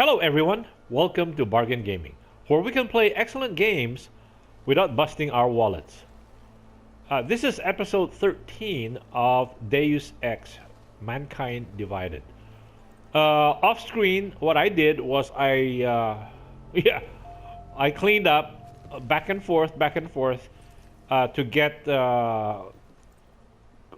Hello everyone, welcome to Bargain Gaming, where we can play excellent games without busting our wallets. This is episode 13 of Deus Ex, Mankind Divided. Off screen, what I did was I cleaned up back and forth, to get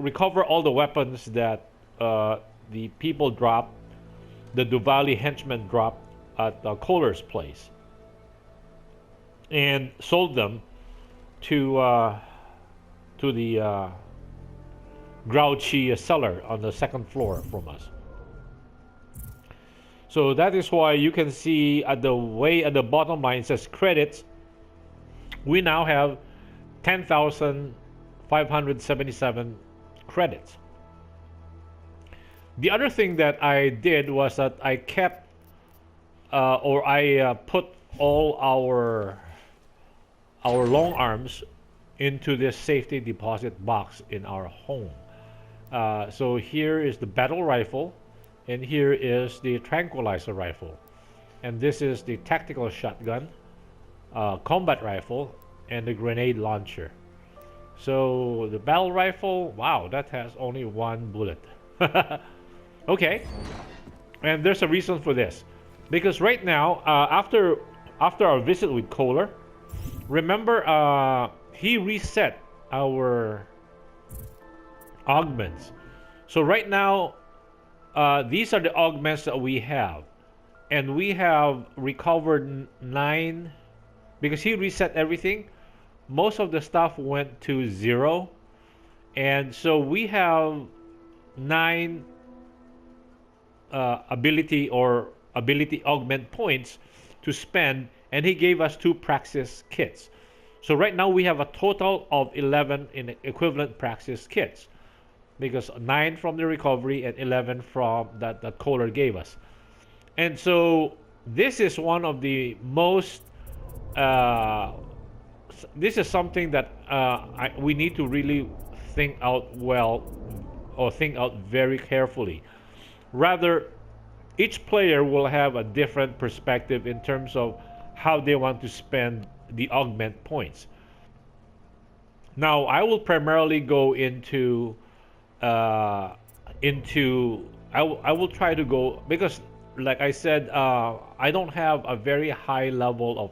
recover all the weapons that the people dropped, the Duvali henchmen dropped at Kohler's place, and sold them to the grouchy seller on the second floor from us. So that is why you can see at the bottom line it says credits. We now have 10,577 credits. The other thing that I did was that I kept I put all our long arms into this safety deposit box in our home. So here is the battle rifle, and here is the tranquilizer rifle, and this is the tactical shotgun, combat rifle, and the grenade launcher. So the battle rifle, wow, that has only one bullet. Okay, and there's a reason for this, because right now, after our visit with Kohler, remember, he reset our augments. So right now, these are the augments that we have, and we have recovered 9 because he reset everything. Most of the stuff went to 0, and so we have 9 ability augment points to spend, and he gave us 2 praxis kits. So right now we have a total of 11 in equivalent praxis kits, because 9 from the recovery and 11 from that Kohler gave us. And so this is one of the most this is something that we need to really think out very carefully. Rather, each player will have a different perspective in terms of how they want to spend the augment points. Now, I will primarily go into I will try to go, because like I said, I don't have a very high level of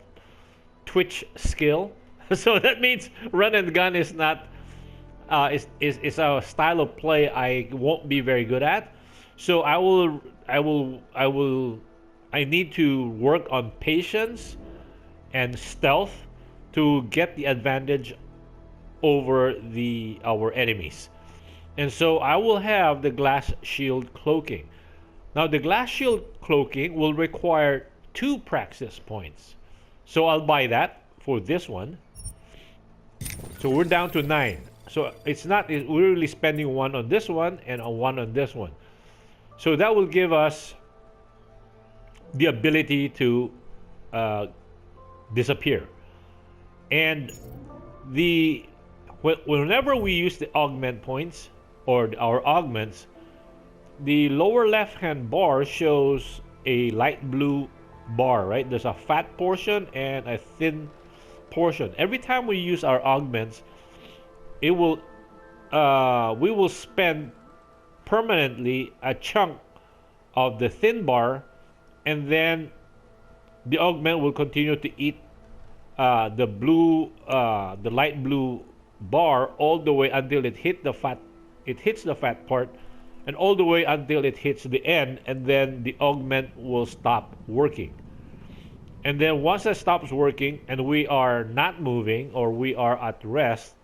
twitch skill. So that means run and gun is not is a style of play I won't be very good at. So I need to work on patience and stealth to get the advantage over our enemies. And so I will have the glass shield cloaking. Now the glass shield cloaking will require 2 praxis points. So I'll buy that for this one. So we're down to 9. So we're really spending 1 on this one and 1 on this one. So that will give us the ability to disappear. And whenever we use the augment points or our augments, the lower left-hand bar shows a light blue bar, right? There's a fat portion and a thin portion. Every time we use our augments, we will spend permanently a chunk of the thin bar, and then the augment will continue to eat the light blue bar all the way until it hits the fat part, and all the way until it hits the end, and then the augment will stop working. And then once it stops working and we are not moving or we are at rest,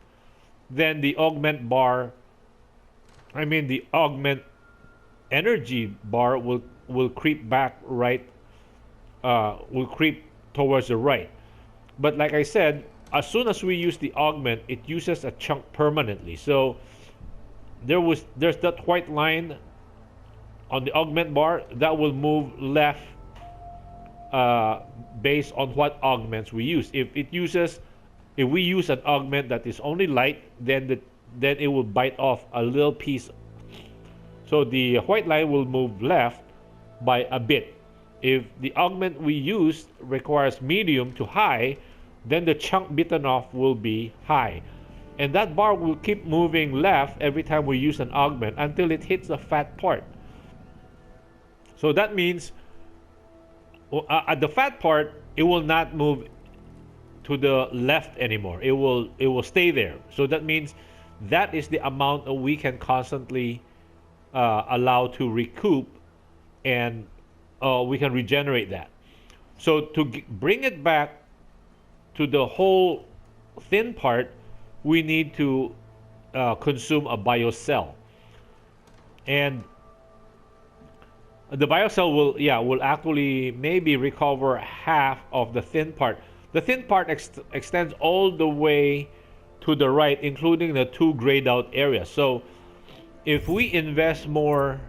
then the augment energy bar will creep back will creep towards the right. But like I said, as soon as we use the augment, it uses a chunk permanently. So there's that white line on the augment bar that will move left based on what augments we use. If we use an augment that is only light, then it will bite off a little piece. So the white line will move left by a bit. If the augment we use requires medium to high, then the chunk bitten off will be high. And that bar will keep moving left every time we use an augment until it hits the fat part. So that means at the fat part, it will not move to the left anymore. It will stay there. So that means that is the amount that we can constantly allow to recoup, and we can regenerate that. So to bring it back to the whole thin part, we need to consume a biocell, and the biocell will actually maybe recover half of the thin part. The thin part extends all the way to the right, including the two grayed out areas. So if we invest more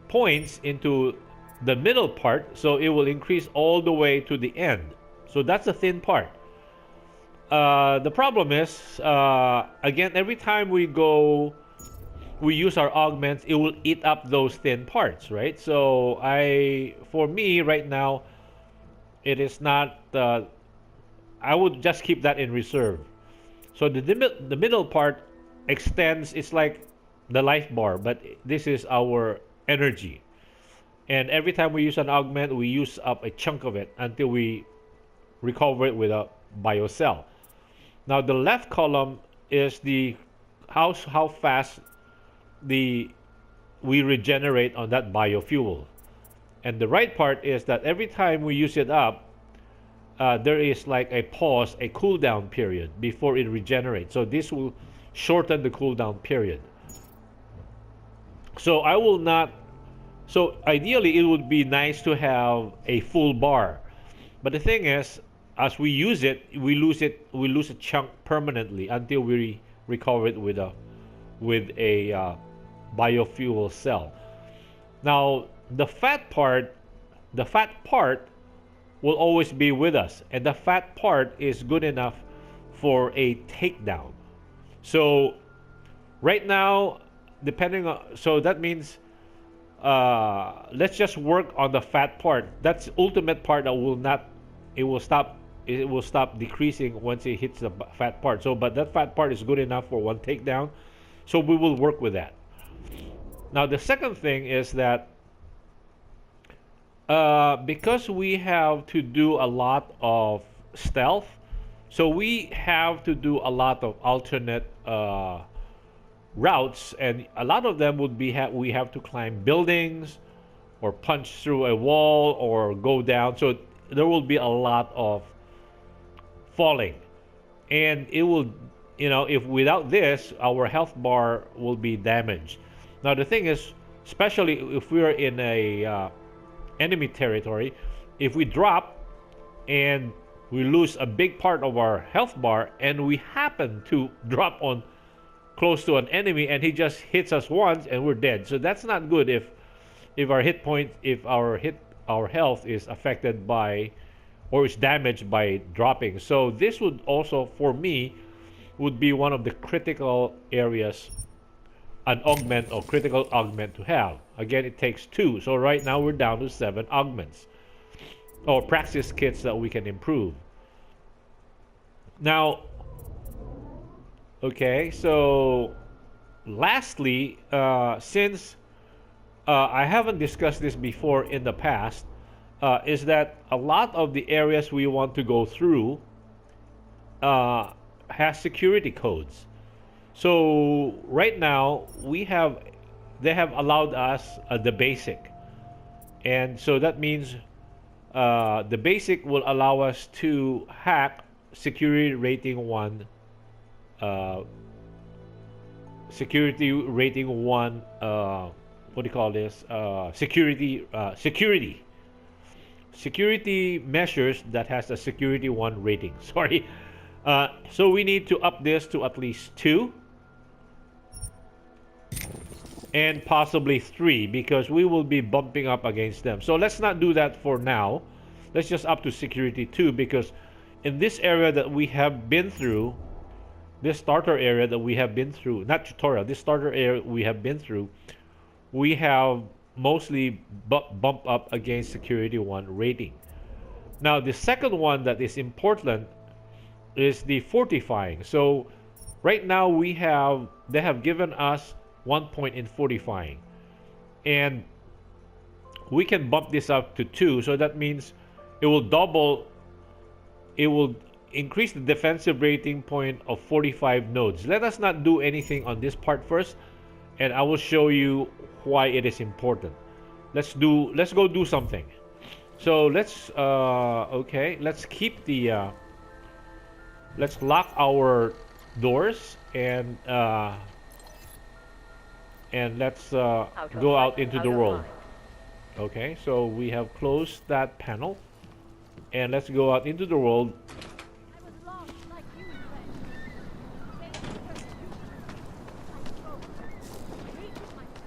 points into the middle part, so it will increase all the way to the end. So that's the thin part. The problem is, again, every time we use our augments, it will eat up those thin parts, right? So for me right now, it is not. I would just keep that in reserve. So the middle part extends. It's like the life bar, but this is our energy. And every time we use an augment, we use up a chunk of it until we recover it with a biocell. Now the left column is the how fast we regenerate on that biofuel, and the right part is that every time we use it up, there is like a pause, a cool down period before it regenerates. So this will shorten the cool down period. So I will not. So ideally, it would be nice to have a full bar, but the thing is, as we use it, we lose a chunk permanently until we recover it with a biofuel cell. Now the fat part will always be with us, and the fat part is good enough for a takedown. So right now, so that means let's just work on the fat part. That's the ultimate part that will stop decreasing once it hits the fat part. So but that fat part is good enough for one takedown, so we will work with that. Now the second thing is that because we have to do a lot of stealth, so we have to do a lot of alternate routes, and a lot of them would be we have to climb buildings or punch through a wall or go down. So there will be a lot of falling, and it will, if without this, our health bar will be damaged. Now the thing is, especially if we are in a enemy territory, if we drop and we lose a big part of our health bar, and we happen to drop on close to an enemy and he just hits us once and we're dead. So that's not good if our health is affected by or is damaged by dropping. So this would also, for me, would be one of the critical areas, an augment or critical augment to have. Again, it takes 2. So right now we're down to 7 augments or praxis kits that we can improve. Now, okay, so lastly, since I haven't discussed this before in the past, is that a lot of the areas we want to go through has security codes. So right now they have allowed us the basic, and so that means the basic will allow us to hack security rating 1. Security rating 1. What do you call this? Security measures that has a security 1 rating. Sorry. So we need to up this to at least 2 and possibly 3, because we will be bumping up against them. So let's not do that for now. Let's just up to security 2, because in this area that we have been through, this starter area that we have been through, not tutorial, this starter area we have been through, we have mostly bump up against security 1 rating. Now the second one that is important is the fortifying. So right now they have given us 1 point in fortifying, and we can bump this up to 2. So that means it will double. It will increase the defensive rating point of 45 nodes. Let us not do anything on this part first, and I will show you why it is important. Let's go do something. So let's keep the let's lock our doors, and let's go out into the world. Okay, so we have closed that panel, and let's go out into the world.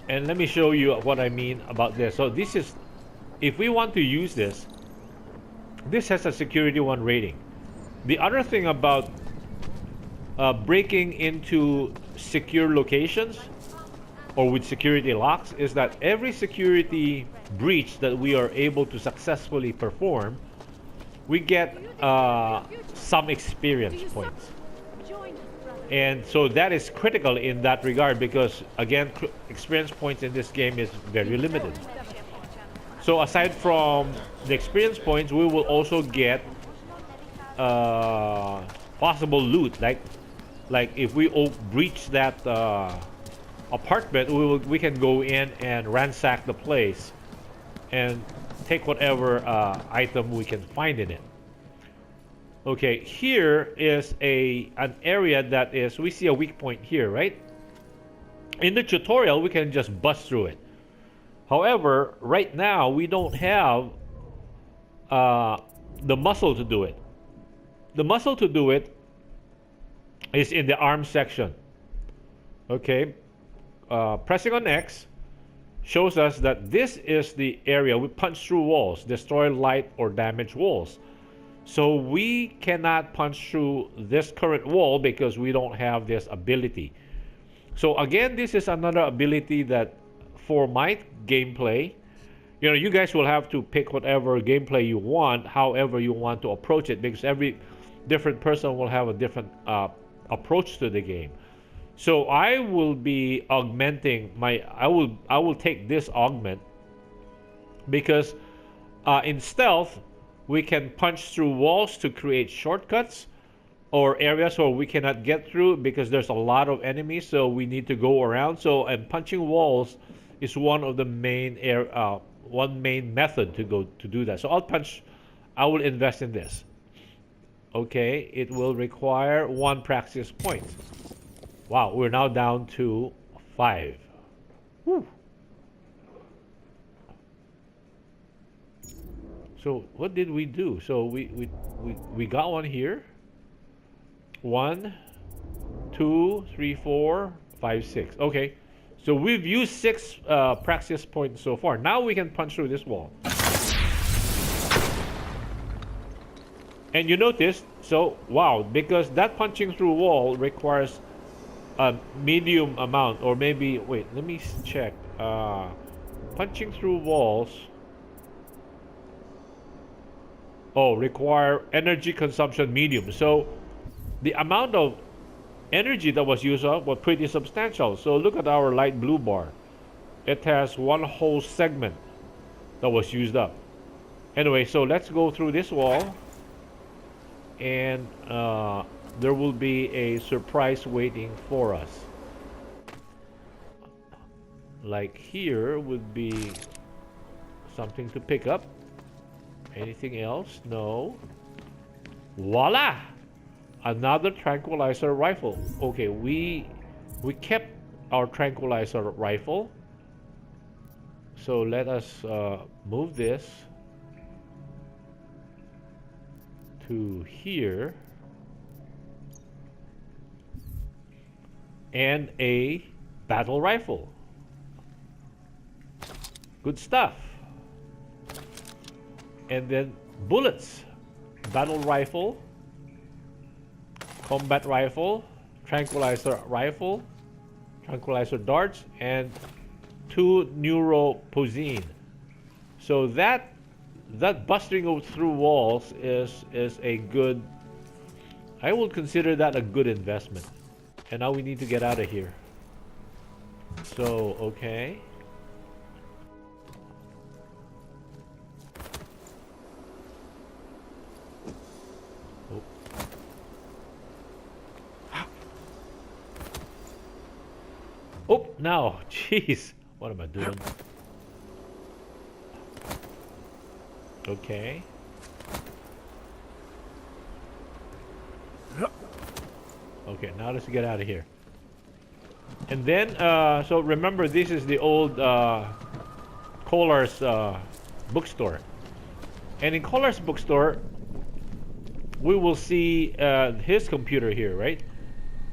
And let me show you what I mean about this. So this is, if we want to use this, this has a security 1 rating. The other thing about breaking into secure locations or with security locks is that every security breach that we are able to successfully perform, we get some experience points. And so that is critical in that regard, because again, experience points in this game is very limited. So aside from the experience points, we will also get possible loot, like if we breach that apartment, we can go in and ransack the place and take whatever item we can find in it. Okay, here is an area that is, we see a weak point here, right? In the tutorial, we can just bust through it. However, right now, we don't have the muscle to do it. The muscle to do it is in the arms section. Okay, pressing on X shows us that this is the area we punch through walls, destroy light or damage walls. So we cannot punch through this current wall because we don't have this ability. So again, this is another ability that for my gameplay, you guys will have to pick whatever gameplay you want, however you want to approach it, because every different person will have a different approach to the game. So I will be augmenting I will take this augment, because in stealth we can punch through walls to create shortcuts or areas where we cannot get through because there's a lot of enemies, so we need to go around. So, and punching walls is one of the main method to do that. So I will invest in this. Okay, it will require 1 practice point. Wow, we're now down to 5. Whew. So what did we do? So we got one here. 1, 2, 3, 4, 5, 6. Okay, so we've used 6 practice points so far. Now we can punch through this wall. And you notice, so wow, because that punching through wall requires a medium amount, or maybe, wait, let me check. Punching through walls require energy consumption medium. So the amount of energy that was used up was pretty substantial. So look at our light blue bar. It has 1 whole segment that was used up. Anyway, so let's go through this wall, and there will be a surprise waiting for us. Like here would be something to pick up. Anything else? No. Voila! Another tranquilizer rifle. Okay, we kept our tranquilizer rifle. So let us move this to here. And a battle rifle. Good stuff. And then bullets, battle rifle, combat rifle, tranquilizer rifle, tranquilizer darts, and 2 neuropozyne. So that busting through walls is a good. I would consider that a good investment. And now we need to get out of here. So okay. Oh. Oh, now, jeez, what am I doing? Okay. Okay, now let's get out of here. And then, so remember, this is the old Kohler's bookstore. And in Kohler's bookstore, we will see his computer here, right?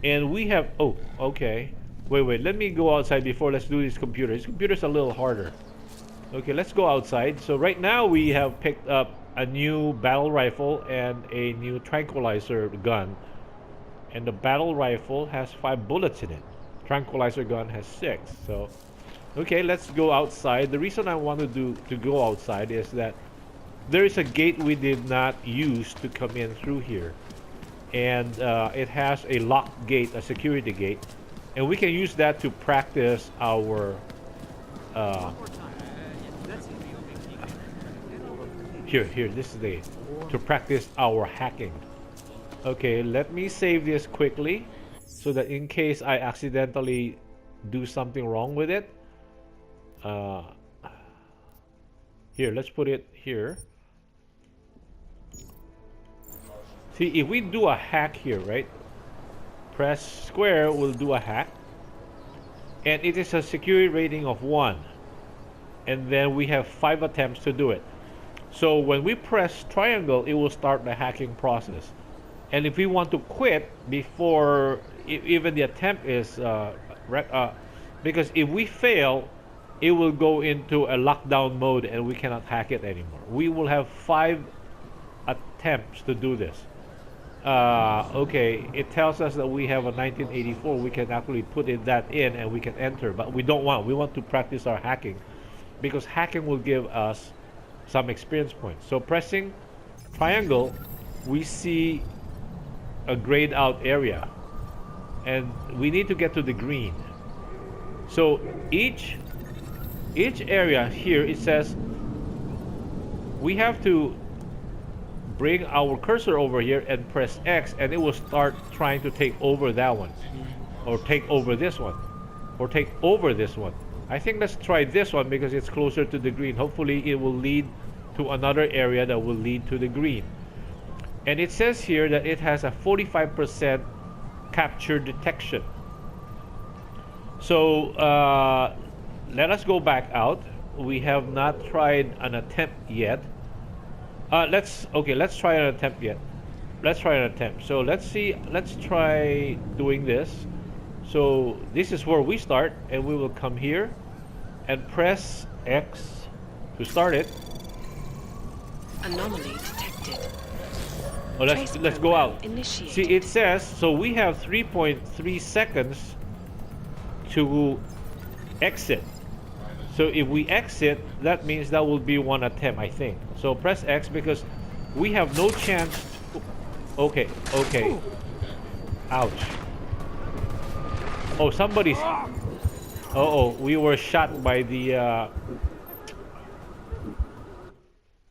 And we have, oh, okay. Wait, let me go outside before let's do his computer. His computer's a little harder. Okay, let's go outside. So right now we have picked up a new battle rifle and a new tranquilizer gun. And the battle rifle has 5 bullets in it. Tranquilizer gun has 6. So, okay, let's go outside. The reason I wanted to go outside is that there is a gate we did not use to come in through here. And it has a locked gate, a security gate. And we can use that to practice our... Here, this is the... to practice our hacking. Okay, let me save this quickly so that in case I accidentally do something wrong with it. Here, let's put it here. See, if we do a hack here, right? Press square will do a hack. And it is a security rating of 1. And then we have 5 attempts to do it. So when we press triangle, it will start the hacking process. And if we want to quit before even the attempt is, because if we fail, it will go into a lockdown mode and we cannot hack it anymore. We will have 5 attempts to do this. Okay, it tells us that we have a 1984. We can actually put that in and we can enter, but we don't want. We want to practice our hacking because hacking will give us some experience points. So pressing triangle, we see a grayed out area and we need to get to the green. So each area here, it says we have to bring our cursor over here and press X and it will start trying to take over that one or take over this one or take over this one. I think let's try this one because it's closer to the green. Hopefully it will lead to another area that will lead to the green. And it says here that it has a 45% capture detection. So let us go back out. We have not tried an attempt yet. Let's try an attempt yet. Let's try an attempt. So let's try doing this. So this is where we start, and we will come here and press X to start it. Anomaly detected. Oh, let's go out. Initiated. See, it says so we have 3.3 seconds to exit. So if we exit, that means that will be 1 attempt, I think. So press X because we have no chance. Okay. Ouch. Oh, somebody's. Oh, we were shot by the.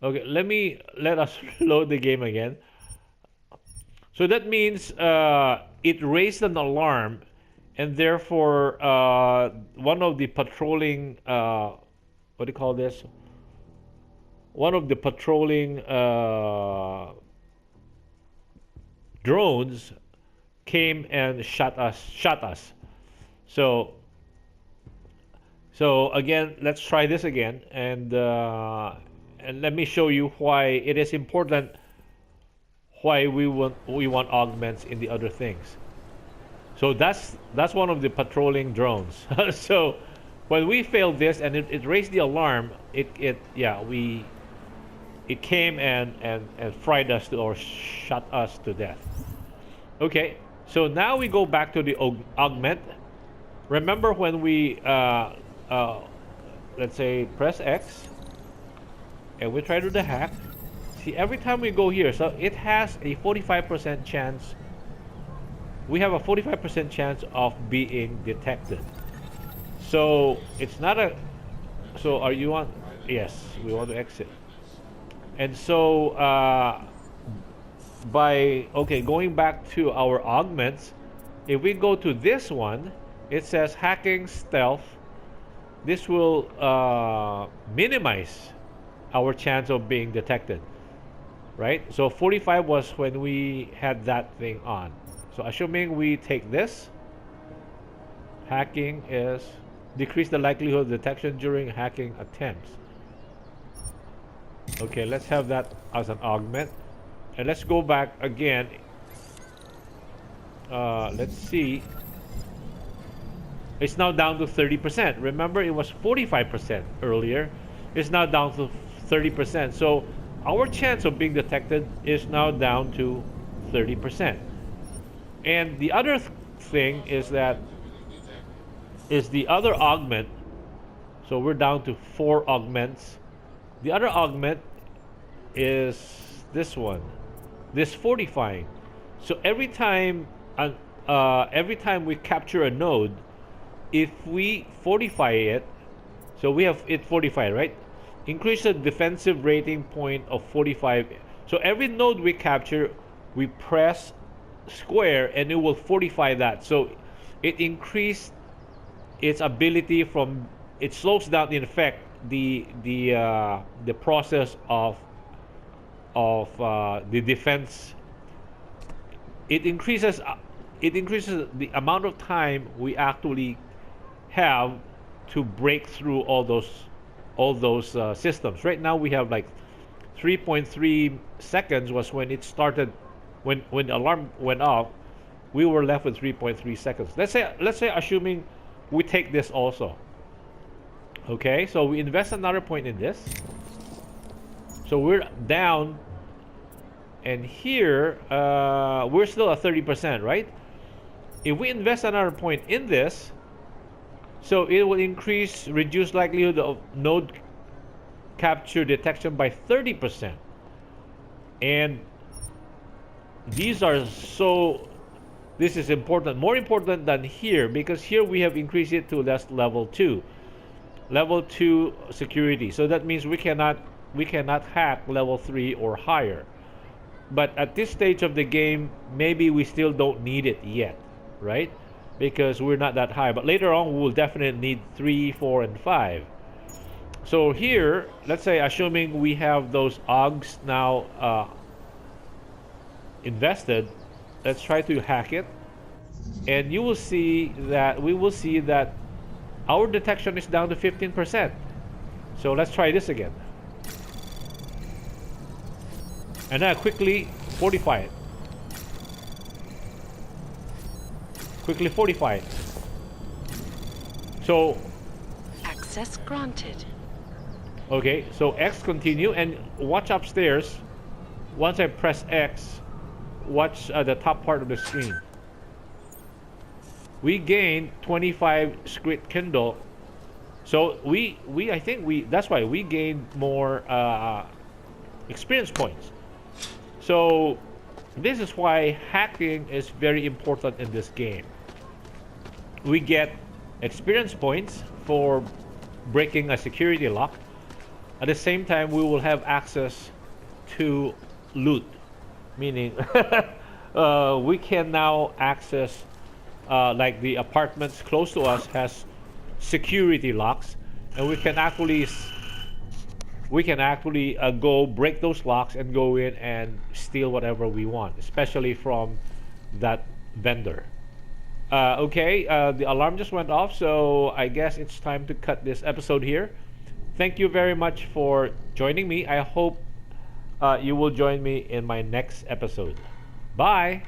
Okay, let us load the game again. So that means it raised an alarm, and therefore one of the patrolling what do you call this? One of the patrolling drones came and shot us. So again, let's try this again, and let me show you why it is important. Why we want augments in the other things. So that's one of the patrolling drones. So when we failed this and it raised the alarm, it came and fried us or shot us to death. Okay, so now we go back to the augment. Remember when we let's say press X, and we try to do the hack. See, every time we go here, so it has a 45% chance. We have a 45% chance of being detected. So it's not a. So are you on? Yes, we want to exit. And so by going back to our augments, if we go to this one, it says hacking stealth. This will minimize our chance of being detected, right? So 45 was when we had that thing on. So assuming we take this, hacking is decrease the likelihood of detection during hacking attempts. Okay, let's have that as an augment. And let's go back again. Let's see. It's now down to 30%. Remember, it was 45% earlier. It's now down to 30%. So our chance of being detected is now down to 30%. And the other thing is that is the other augment. So we're down to 4 augments. The other augment is this one, this fortifying. So every time we capture a node, if we fortify it, so we have it fortified, right? Increase the defensive rating point of 45. So every node we capture, we press square and it will fortify that. So it increased its ability from, it slows down in effect the process of the defense. It increases the amount of time we actually have to break through all those systems. Right now we have like 3.3 seconds was when it started, when the alarm went off. We were left with 3.3 seconds. Let's say assuming we take this also. Okay, so we invest another point in this. So we're down, and here we're still at 30%, right? If we invest another point in this, so it will reduce likelihood of node capture detection by 30%. And these are this is important, more important than here, because here we have increased it to level 2 security. So that means we cannot hack level 3 or higher. But at this stage of the game, maybe we still don't need it yet, right? Because we're not that high. But later on, we will definitely need 3, 4, and 5. So here, let's say assuming we have those AUGs now invested, let's try to hack it, and you will see that our detection is down to 15%. So let's try this again, and then quickly fortify it. Quickly fortify it. So access granted. Okay, so X continue, and watch upstairs. Once I press X, watch the top part of the screen. We gained 25 script Kindle. So I think that's why we gained more experience points. So this is why hacking is very important in this game. We get experience points for breaking a security lock. At the same time, we will have access to loot, meaning we can now access like the apartments close to us has security locks, and we can actually go break those locks and go in and steal whatever we want, especially from that vendor. Okay, the alarm just went off, so I guess it's time to cut this episode here. Thank you very much for joining me. I hope you will join me in my next episode. Bye.